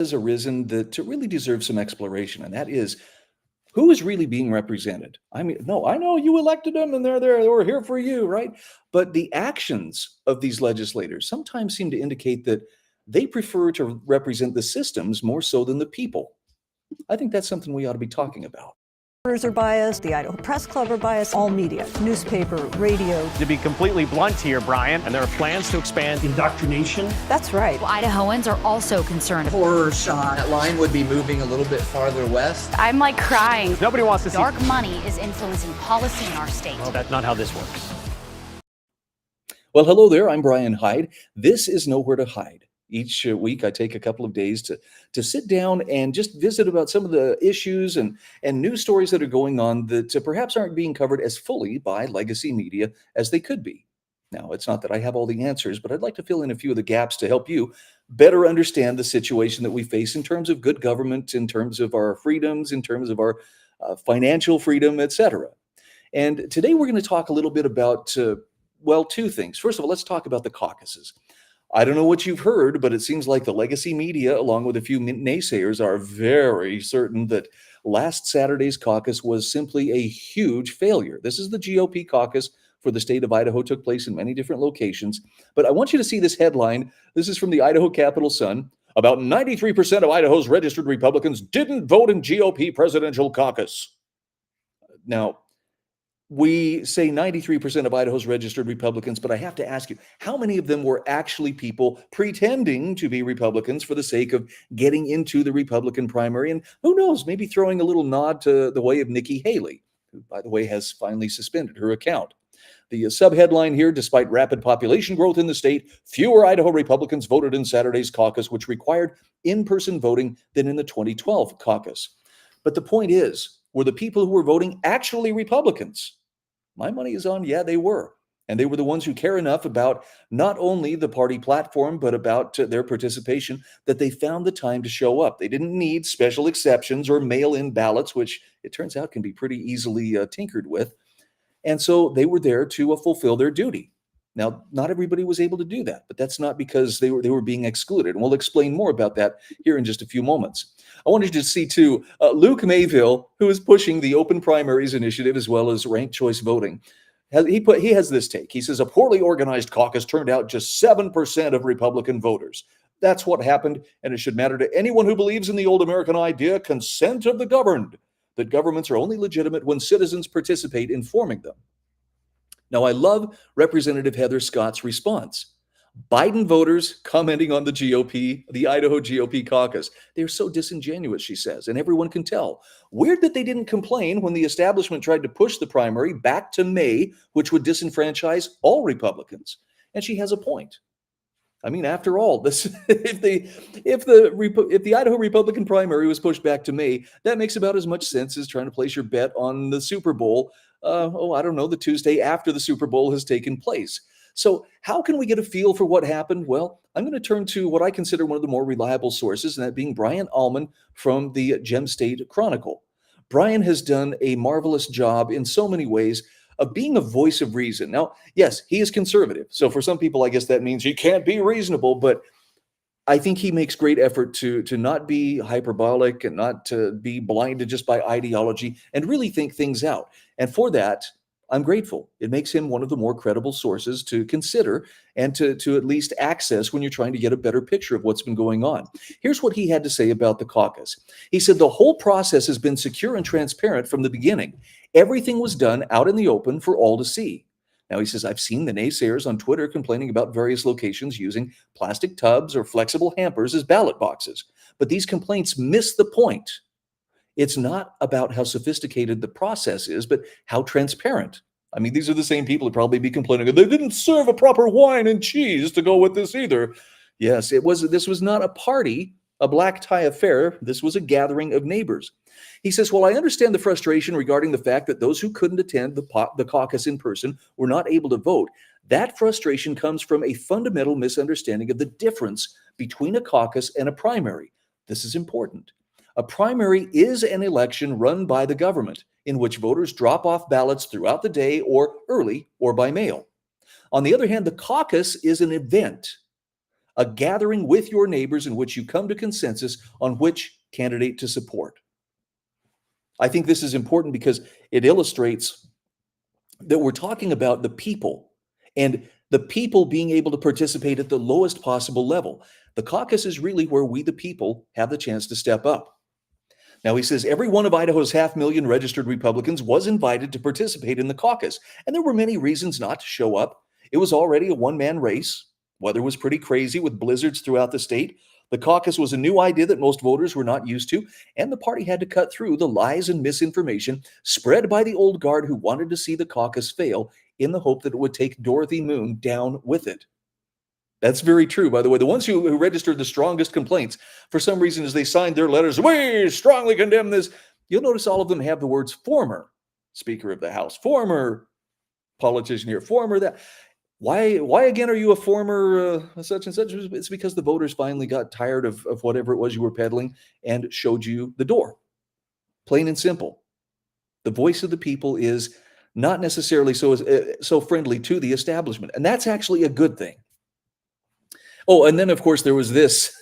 has arisen that to really deserve some exploration, and that is who is really being represented. I mean, no, I know you elected them and they're there, they were here for you, right? But the actions of these legislators sometimes seem to indicate that they prefer to represent the systems more so than the people. I think that's something we ought to be talking about. Are biased, the Idaho Press Club are biased, all media, newspaper, radio. To be completely blunt here, Brian, and there are plans to expand indoctrination. That's right. Well, Idahoans are also concerned. Horror shot. That line would be moving a little bit farther west. I'm like crying. Nobody wants to see dark money is influencing policy in our state. Well, that's not how this works. Well, hello there. I'm Brian Hyde. This is Nowhere to Hide. Each week, I take a couple of days to sit down and just visit about some of the issues and news stories that are going on that perhaps aren't being covered as fully by legacy media as they could be. Now, it's not that I have all the answers, but I'd like to fill in a few of the gaps to help you better understand the situation that we face in terms of good government, in terms of our freedoms, in terms of our financial freedom, etc. And today we're going to talk a little bit about, two things. First of all, let's talk about the caucuses. I don't know what you've heard, but it seems like the legacy media, along with a few naysayers, are very certain that last Saturday's caucus was simply a huge failure. This is the GOP caucus for the state of Idaho, took place in many different locations. But I want you to see this headline. This is from the Idaho Capital Sun. About 93% of Idaho's registered Republicans didn't vote in GOP presidential caucus. Now, we say 93% of Idaho's registered Republicans, but I have to ask you, how many of them were actually people pretending to be Republicans for the sake of getting into the Republican primary? And who knows, maybe throwing a little nod to the way of Nikki Haley, who, by the way, has finally suspended her account. The subheadline here, despite rapid population growth in the state, fewer Idaho Republicans voted in Saturday's caucus, which required in-person voting than in the 2012 caucus. But the point is, were the people who were voting actually Republicans? My money is on, yeah, they were. And they were the ones who care enough about not only the party platform, but about their participation, that they found the time to show up. They didn't need special exceptions or mail-in ballots, which it turns out can be pretty easily tinkered with. And so they were there to fulfill their duty. Now, not everybody was able to do that, but that's not because they were being excluded. And we'll explain more about that here in just a few moments. I wanted you to see, too, Luke Mayville, who is pushing the open primaries initiative as well as ranked choice voting. He has this take. He says, a poorly organized caucus turned out just 7% of Republican voters. That's what happened, and it should matter to anyone who believes in the old American idea, consent of the governed, that governments are only legitimate when citizens participate in forming them. Now, I love Representative Heather Scott's response. Biden voters commenting on the GOP, the Idaho GOP caucus. They're so disingenuous, she says, and everyone can tell. Weird that they didn't complain when the establishment tried to push the primary back to May, which would disenfranchise all Republicans. And she has a point. I mean, after all, this if the Idaho Republican primary was pushed back to May, that makes about as much sense as trying to place your bet on the Super Bowl. The Tuesday after the Super Bowl has taken place. So how can we get a feel for what happened? Well, I'm going to turn to what I consider one of the more reliable sources, and that being Brian Allman from the Gem State Chronicle. Brian has done a marvelous job in so many ways of being a voice of reason. Now, yes, he is conservative. So for some people, I guess that means he can't be reasonable, but I think he makes great effort to not be hyperbolic and not to be blinded just by ideology and really think things out. And for that, I'm grateful. It makes him one of the more credible sources to consider and to at least access when you're trying to get a better picture of what's been going on. Here's what he had to say about the caucus. He said, the whole process has been secure and transparent from the beginning. Everything was done out in the open for all to see. Now, he says, I've seen the naysayers on Twitter complaining about various locations using plastic tubs or flexible hampers as ballot boxes. But these complaints miss the point. It's not about how sophisticated the process is, but how transparent. I mean, these are the same people who probably be complaining, they didn't serve a proper wine and cheese to go with this either. Yes, this was not a party, a black tie affair. This was a gathering of neighbors. He says, well, I understand the frustration regarding the fact that those who couldn't attend the caucus in person were not able to vote. That frustration comes from a fundamental misunderstanding of the difference between a caucus and a primary. This is important. A primary is an election run by the government in which voters drop off ballots throughout the day or early or by mail. On the other hand, the caucus is an event a gathering with your neighbors in which you come to consensus on which candidate to support. I think this is important because it illustrates that we're talking about the people and the people being able to participate at the lowest possible level. The caucus is really where we, the people, have the chance to step up. Now, he says every one of Idaho's 500,000 registered Republicans was invited to participate in the caucus, and there were many reasons not to show up. It was already a one-man race. Weather was pretty crazy with blizzards throughout the state. The caucus was a new idea that most voters were not used to, and the party had to cut through the lies and misinformation spread by the old guard who wanted to see the caucus fail in the hope that it would take Dorothy Moon down with it. That's very true, by the way. The ones who registered the strongest complaints, for some reason, as they signed their letters, we strongly condemn this. You'll notice all of them have the words former Speaker of the House, former politician here, former that. Why again are you a former such and such? It's because the voters finally got tired of whatever it was you were peddling and showed you the door. Plain and simple. The voice of the people is not necessarily so friendly to the establishment, and that's actually a good thing. Oh, and then of course there was this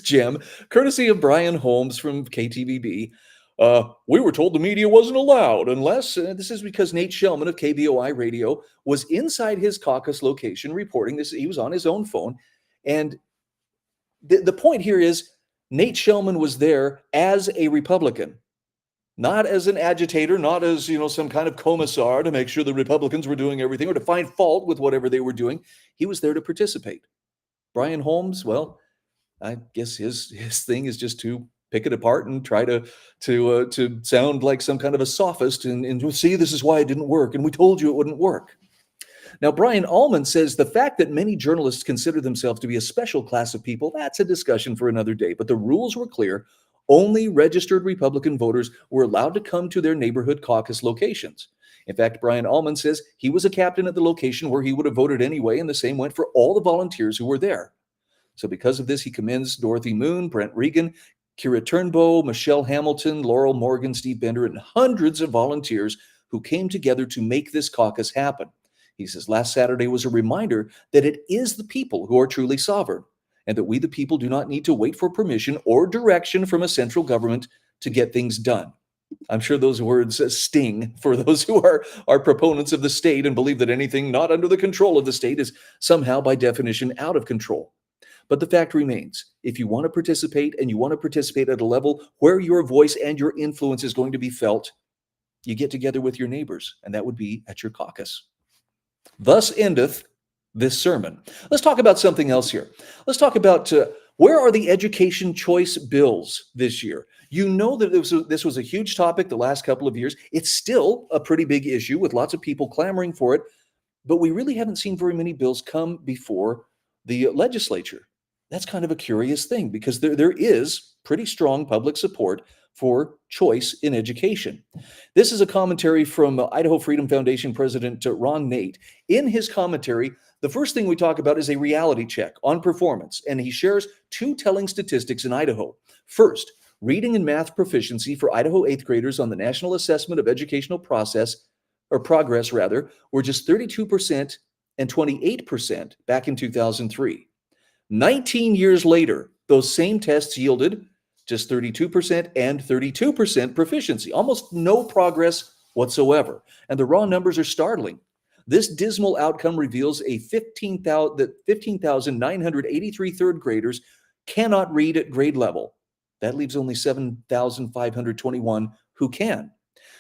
gem, courtesy of Brian Holmes from KTVB. We were told the media wasn't allowed unless, this is because Nate Shellman of KBOI Radio was inside his caucus location reporting this. He was on his own phone. And the point here is Nate Shellman was there as a Republican, not as an agitator, not as, some kind of commissar to make sure the Republicans were doing everything or to find fault with whatever they were doing. He was there to participate. Brian Holmes, well, I guess his thing is just to pick it apart and try to sound like some kind of a sophist and see, this is why it didn't work, and we told you it wouldn't work. Now, Brian Allman says the fact that many journalists consider themselves to be a special class of people, that's a discussion for another day. But the rules were clear. Only registered Republican voters were allowed to come to their neighborhood caucus locations. In fact, Brian Allman says he was a captain at the location where he would have voted anyway, and the same went for all the volunteers who were there. So because of this, he commends Dorothy Moon, Brent Regan, Kira Turnbow, Michelle Hamilton, Laurel Morgan, Steve Bender, and hundreds of volunteers who came together to make this caucus happen. He says last Saturday was a reminder that it is the people who are truly sovereign, and that we, the people, do not need to wait for permission or direction from a central government to get things done. I'm sure those words sting for those who are proponents of the state and believe that anything not under the control of the state is somehow by definition out of control. But the fact remains, if you want to participate and you want to participate at a level where your voice and your influence is going to be felt, you get together with your neighbors, and that would be at your caucus. Thus endeth this sermon. Let's talk about something else here. Let's talk about where are the education choice bills this year? You know that this was a huge topic the last couple of years. It's still a pretty big issue with lots of people clamoring for it, but we really haven't seen very many bills come before the legislature. That's kind of a curious thing because there is pretty strong public support for choice in education. This is a commentary from Idaho Freedom Foundation President Ron Nate. In his commentary, the first thing we talk about is a reality check on performance, and he shares two telling statistics in Idaho. First, reading and math proficiency for Idaho 8th graders on the National Assessment of Educational Progress were just 32% and 28% back in 2003. 19 years later, those same tests yielded just 32% and 32% proficiency, almost no progress whatsoever. And the raw numbers are startling. This dismal outcome reveals that 15,983 third graders cannot read at grade level. That leaves only 7,521 who can.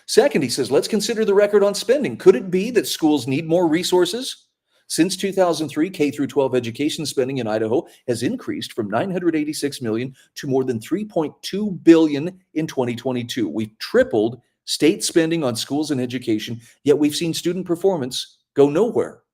Second, he says, let's consider the record on spending. Could it be that schools need more resources? Since 2003, K-12 education spending in Idaho has increased from $986 million to more than $3.2 billion in 2022. We've tripled state spending on schools and education, yet we've seen student performance go nowhere.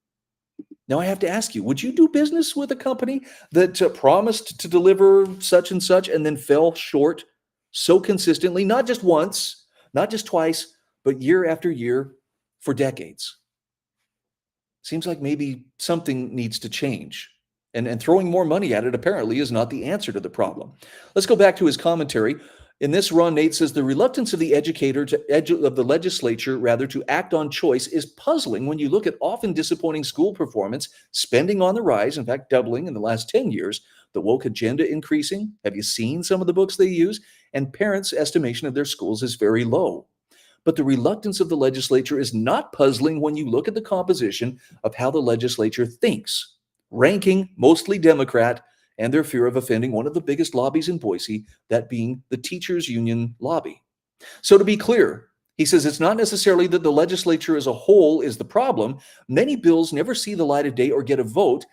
Now, I have to ask you, would you do business with a company that promised to deliver such and such and then fell short so consistently, not just once, not just twice, but year after year for decades? Seems like maybe something needs to change. And throwing more money at it apparently is not the answer to the problem. Let's go back to his commentary. In this, Ron Nate says the reluctance of the of the legislature rather to act on choice is puzzling when you look at often disappointing school performance, spending on the rise, in fact, doubling in the last 10 years, the woke agenda increasing. Have you seen some of the books they use? And parents' estimation of their schools is very low. But the reluctance of the legislature is not puzzling when you look at the composition of how the legislature thinks, ranking mostly Democrat, and their fear of offending one of the biggest lobbies in Boise, that being the teachers union lobby. So to be clear, he says it's not necessarily that the legislature as a whole is the problem. Many bills never see the light of day or get a vote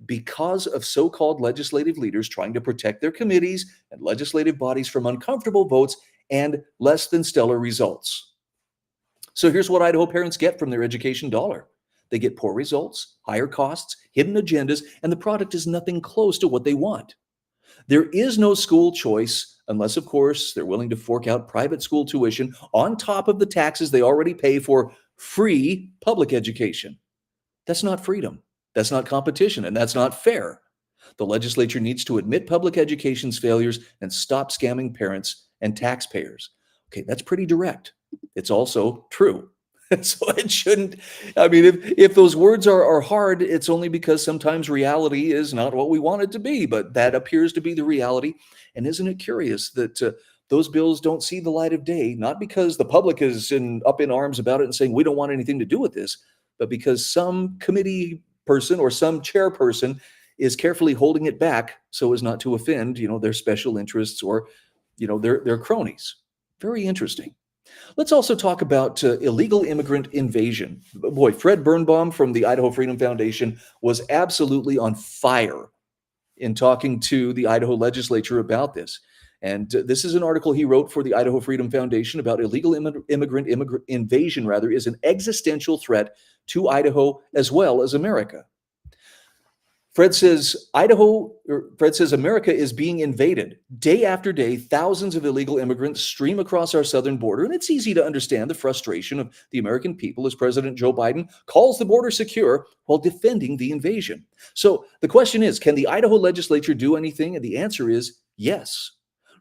because of so-called legislative leaders trying to protect their committees and legislative bodies from uncomfortable votes and less than stellar results. So here's what Idaho parents get from their education dollar. They get poor results, higher costs, hidden agendas, and the product is nothing close to what they want. There is no school choice unless, of course, they're willing to fork out private school tuition on top of the taxes they already pay for free public education. That's not freedom. That's not competition, and that's not fair. The legislature needs to admit public education's failures and stop scamming parents and taxpayers. Okay, that's pretty direct. It's also true. So it shouldn't, I mean, if those words are hard, it's only because sometimes reality is not what we want it to be, but that appears to be the reality. And isn't it curious that those bills don't see the light of day, not because the public is up in arms about it and saying we don't want anything to do with this, but because some committee person or some chairperson is carefully holding it back so as not to offend, their special interests or, their cronies. Very interesting. Let's also talk about illegal immigrant invasion. Boy, Fred Birnbaum from the Idaho Freedom Foundation was absolutely on fire in talking to the Idaho legislature about this. And this is an article he wrote for the Idaho Freedom Foundation about illegal immigrant invasion, is an existential threat to Idaho as well as America. Fred says America is being invaded. Day after day, thousands of illegal immigrants stream across our southern border, and it's easy to understand the frustration of the American people as President Joe Biden calls the border secure while defending the invasion. So the question is, can the Idaho legislature do anything? And the answer is yes.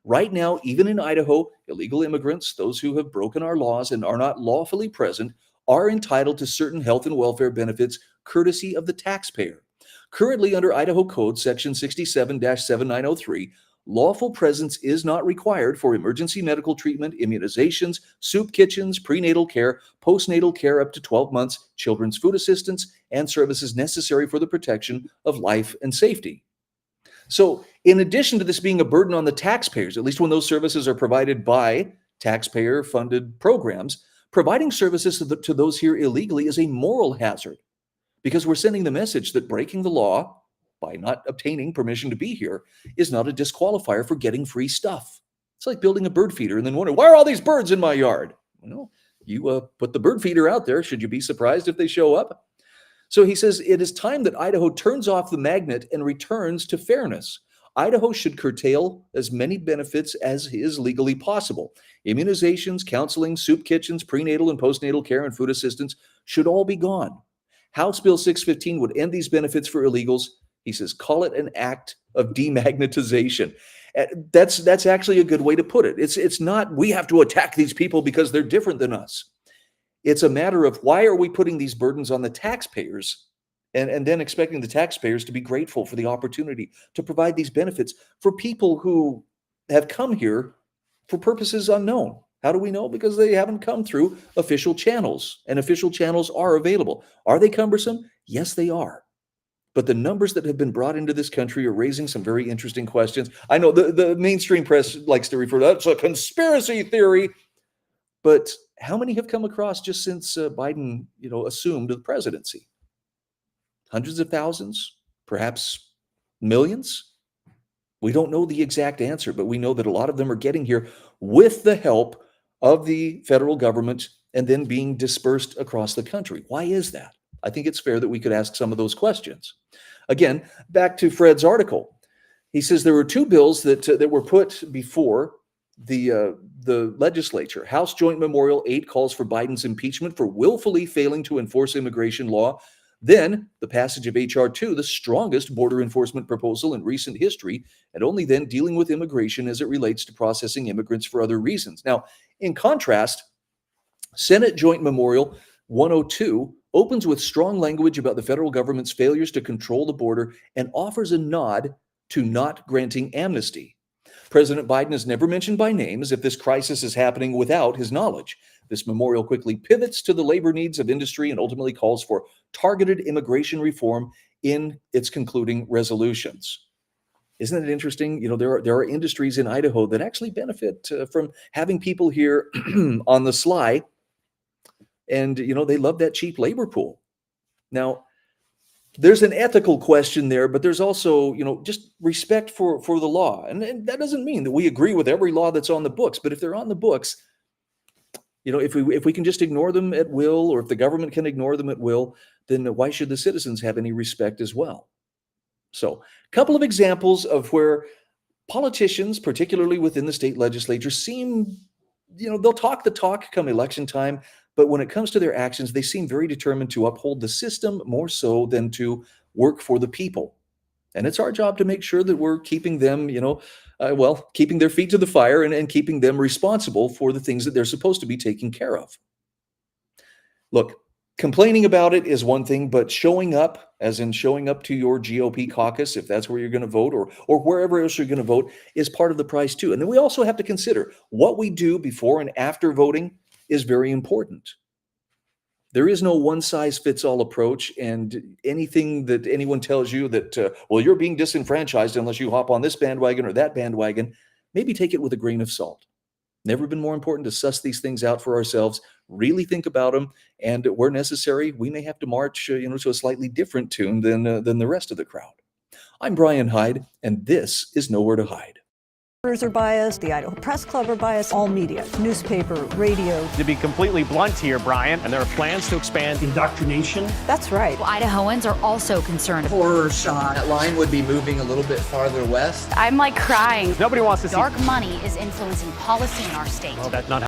Right now, even in Idaho, illegal immigrants, those who have broken our laws and are not lawfully present, are entitled to certain health and welfare benefits courtesy of the taxpayer. Currently, under Idaho Code Section 67-7903, lawful presence is not required for emergency medical treatment, immunizations, soup kitchens, prenatal care, postnatal care up to 12 months, children's food assistance, and services necessary for the protection of life and safety. So, in addition to this being a burden on the taxpayers, at least when those services are provided by taxpayer-funded programs, providing services to those here illegally is a moral hazard, because we're sending the message that breaking the law by not obtaining permission to be here is not a disqualifier for getting free stuff. It's like building a bird feeder and then wondering, why are all these birds in my yard? Well, you put the bird feeder out there. Should you be surprised if they show up? So he says it is time that Idaho turns off the magnet and returns to fairness. Idaho should curtail as many benefits as is legally possible. Immunizations, counseling, soup kitchens, prenatal and postnatal care, and food assistance should all be gone. House Bill 615 would end these benefits for illegals. He says, call it an act of demagnetization. That's actually a good way to put it. It's not we have to attack these people because they're different than us. It's a matter of why are we putting these burdens on the taxpayers and then expecting the taxpayers to be grateful for the opportunity to provide these benefits for people who have come here for purposes unknown. How do we know? Because they haven't come through official channels, and official channels are available. Are they cumbersome? Yes, they are. But the numbers that have been brought into this country are raising some very interesting questions. I know the mainstream press likes to refer to that as a conspiracy theory, but how many have come across just since Biden, assumed the presidency? Hundreds of thousands, perhaps millions? We don't know the exact answer, but we know that a lot of them are getting here with the help of the federal government and then being dispersed across the country. Why is that? I think it's fair that we could ask some of those questions. Again, back to Fred's article. He says there were two bills that were put before the legislature. House Joint Memorial 8 calls for Biden's impeachment for willfully failing to enforce immigration law. Then the passage of H.R. 2, the strongest border enforcement proposal in recent history, and only then dealing with immigration as it relates to processing immigrants for other reasons. Now, in contrast, Senate Joint Memorial 102 opens with strong language about the federal government's failures to control the border and offers a nod to not granting amnesty. President Biden is never mentioned by name, as if this crisis is happening without his knowledge. This memorial quickly pivots to the labor needs of industry and ultimately calls for targeted immigration reform in its concluding resolutions. Isn't it interesting? There are industries in Idaho that actually benefit from having people here on the sly, and they love that cheap labor pool. Now, there's an ethical question there, but there's also, just respect for the law. And that doesn't mean that we agree with every law that's on the books, but if they're on the books, if we can just ignore them at will, or if the government can ignore them at will, then why should the citizens have any respect as well? So, a couple of examples of where politicians, particularly within the state legislature, seem, they'll talk the talk come election time, but when it comes to their actions, they seem very determined to uphold the system more so than to work for the people. And it's our job to make sure that we're keeping them, keeping their feet to the fire and keeping them responsible for the things that they're supposed to be taking care of. Look, complaining about it is one thing, but showing up, as in showing up to your GOP caucus, if that's where you're going to vote, or wherever else you're going to vote, is part of the price too. And then we also have to consider what we do before and after voting is very important. There is no one-size-fits-all approach, and anything that anyone tells you that, you're being disenfranchised unless you hop on this bandwagon or that bandwagon, maybe take it with a grain of salt. Never been more important to suss these things out for ourselves, really think about them, and where necessary, we may have to march, to a slightly different tune than the rest of the crowd. I'm Brian Hyde, and this is Nowhere to Hide. Are biased, the Idaho Press Club are biased, all media, newspaper, radio. To be completely blunt here, Brian, and there are plans to expand indoctrination. That's right. Well, Idahoans are also concerned. Horror shot. That line would be moving a little bit farther west. I'm crying. Nobody wants to see Dark money is influencing policy in our state. Well, that's not